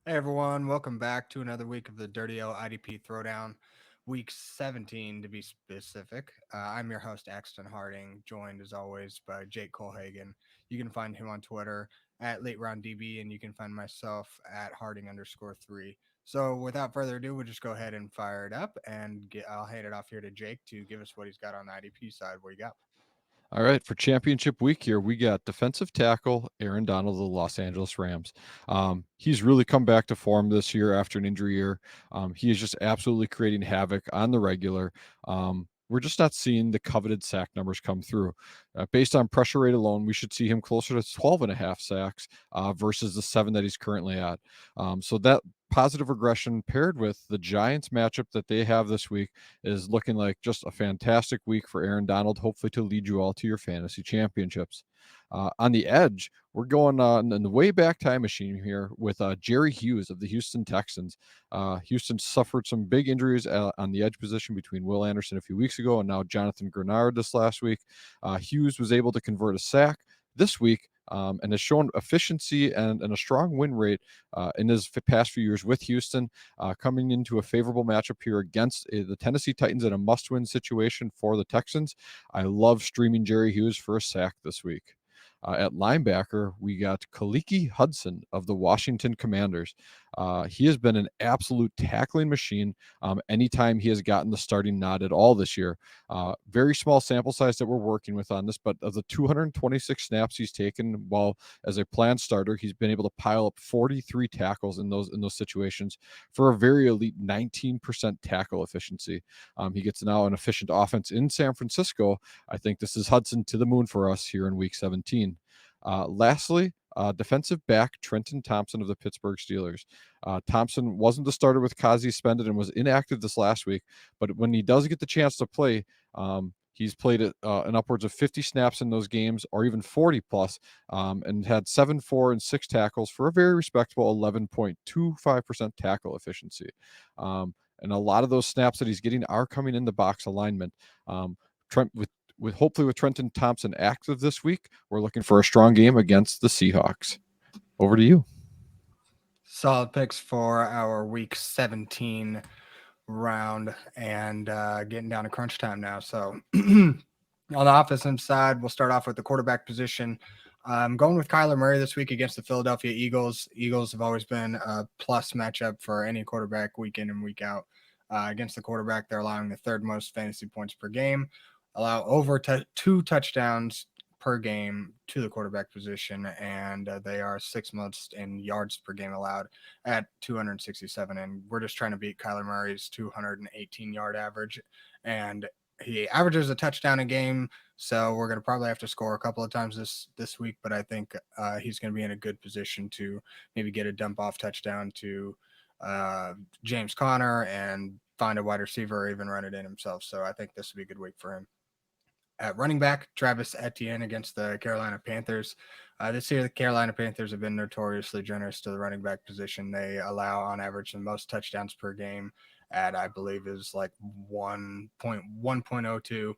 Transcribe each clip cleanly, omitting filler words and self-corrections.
Hey everyone, welcome back to another week of the Dirty-O-IDP Throwdown, week 17 to be specific. I'm your host, Axton Harding, joined as always by Jake Kolhagen. You can find him on Twitter at LateRoundDB, and you can find myself at Harding_3. So without further ado, we'll just go ahead and fire it up, and I'll hand it off here to Jake to give us what he's got on the IDP side. What you got? All right, for championship week here, we got defensive tackle Aaron Donald of the Los Angeles Rams. He's really come back to form this year after an injury year. He is just absolutely creating havoc on the regular. We're just not seeing the coveted sack numbers come through. Based on pressure rate alone, we should see him closer to 12 and a half sacks versus the 7 that he's currently at. So that positive regression paired with the Giants matchup that they have this week is looking like just a fantastic week for Aaron Donald, hopefully to lead you all to your fantasy championships. On the edge, we're going in the way back time machine here with Jerry Hughes of the Houston Texans. Houston suffered some big injuries on the edge position between Will Anderson a few weeks ago and now Jonathan Grenard this last week. Hughes was able to convert a sack this week and has shown efficiency and a strong win rate in his past few years with Houston, coming into a favorable matchup here against the Tennessee Titans in a must-win situation for the Texans. I love streaming Jerry Hughes for a sack this week. At linebacker, we got Khaleke Hudson of the Washington Commanders. He has been an absolute tackling machine anytime he has gotten the starting nod at all this year. Very small sample size that we're working with on this, but of the 226 snaps he's taken while as a planned starter, he's been able to pile up 43 tackles in those situations for a very elite 19% tackle efficiency. He gets now an efficient offense in San Francisco. I think this is Hudson to the moon for us here in Week 17. Lastly, defensive back Trenton Thompson of the Pittsburgh Steelers. Thompson wasn't the starter with Kazi suspended and was inactive this last week, but when he does get the chance to play, he's played an upwards of 50 snaps in those games, or even 40 plus, and had 7, 4, and 6 tackles for a very respectable 11.25% tackle efficiency. And a lot of those snaps that he's getting are coming in the box alignment. Trent with hopefully with Trenton Thompson active this week, we're looking for a strong game against the Seahawks. Over to you. Solid picks for our week 17 round and getting down to crunch time now. So on the offensive side, we'll start off with the quarterback position. I'm going with Kyler Murray this week against the Philadelphia Eagles. Eagles have always been a plus matchup for any quarterback week in and week out. Against the quarterback, they're allowing the third most fantasy points per game, allow over 2 touchdowns per game to the quarterback position, and they are sixth most in yards per game allowed at 267. And we're just trying to beat Kyler Murray's 218-yard average, and he averages a touchdown a game. So we're going to probably have to score a couple of times this week, but I think he's going to be in a good position to maybe get a dump off touchdown to James Conner and find a wide receiver or even run it in himself. So I think this will be a good week for him. At running back, Travis Etienne against the Carolina Panthers. This year, the Carolina Panthers have been notoriously generous to the running back position. They allow, on average, the most touchdowns per game at, I believe, is like 1.1.02.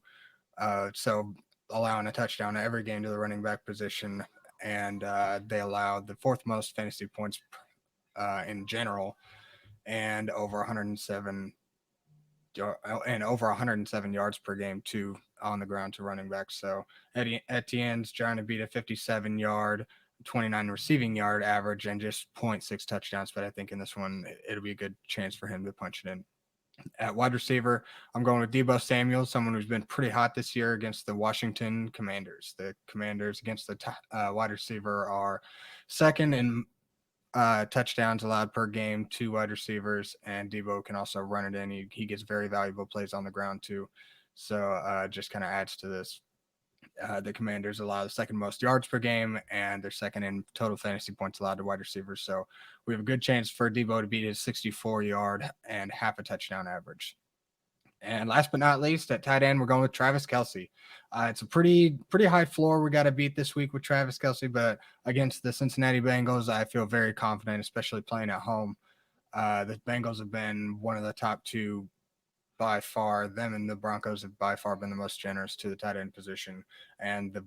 So allowing a touchdown every game to the running back position, and they allow the fourth most fantasy points in general, and over 107 and over 107 yards per game to on the ground to running backs. So Etienne's trying to beat a 57-yard, 29 receiving yard average and just zero point 0.6 touchdowns. But I think in this one, it'll be a good chance for him to punch it in. At wide receiver, I'm going with Deebo Samuel, someone who's been pretty hot this year against the Washington Commanders. The Commanders against the wide receiver are second in touchdowns allowed per game to wide receivers, and Deebo can also run it in. He gets very valuable plays on the ground too. So just kind of adds to this. The Commanders allow the second most yards per game, and they're second in total fantasy points allowed to wide receivers. So we have a good chance for Deebo to beat his 64-yard and half a touchdown average. And last but not least, at tight end, we're going with Travis Kelce. It's a pretty high floor we got to beat this week with Travis Kelce, but against the Cincinnati Bengals, I feel very confident, especially playing at home. The Bengals have been one of the top two by far. Them and the Broncos have by far been the most generous to the tight end position, and the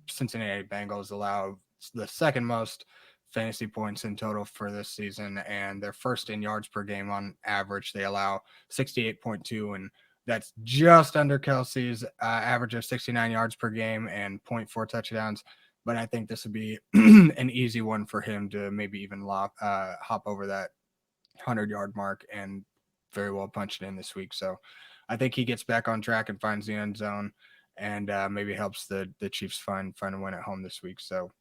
Cincinnati Bengals allow the second most fantasy points in total for this season, and they're first in yards per game on average. They allow 68.2, and that's just under Kelce's average of 69 yards per game and 0.4 touchdowns. But I think this would be an easy one for him to maybe even hop over that 100-yard mark and very well punch it in this week. So I think he gets back on track and finds the end zone, and maybe helps the Chiefs find a win at home this week. So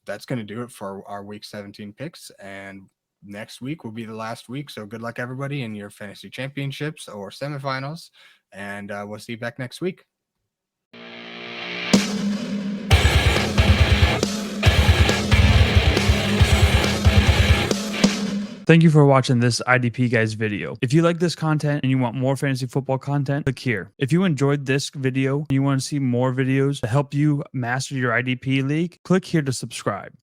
that's going to do it for our week 17 picks, and next week will be the last week. So good luck everybody in your fantasy championships or semifinals, and we'll see you back next week. Thank you for watching this IDP Guys video. If you like this content and you want more fantasy football content, click here. If you enjoyed this video and you want to see more videos to help you master your IDP league, click here to subscribe.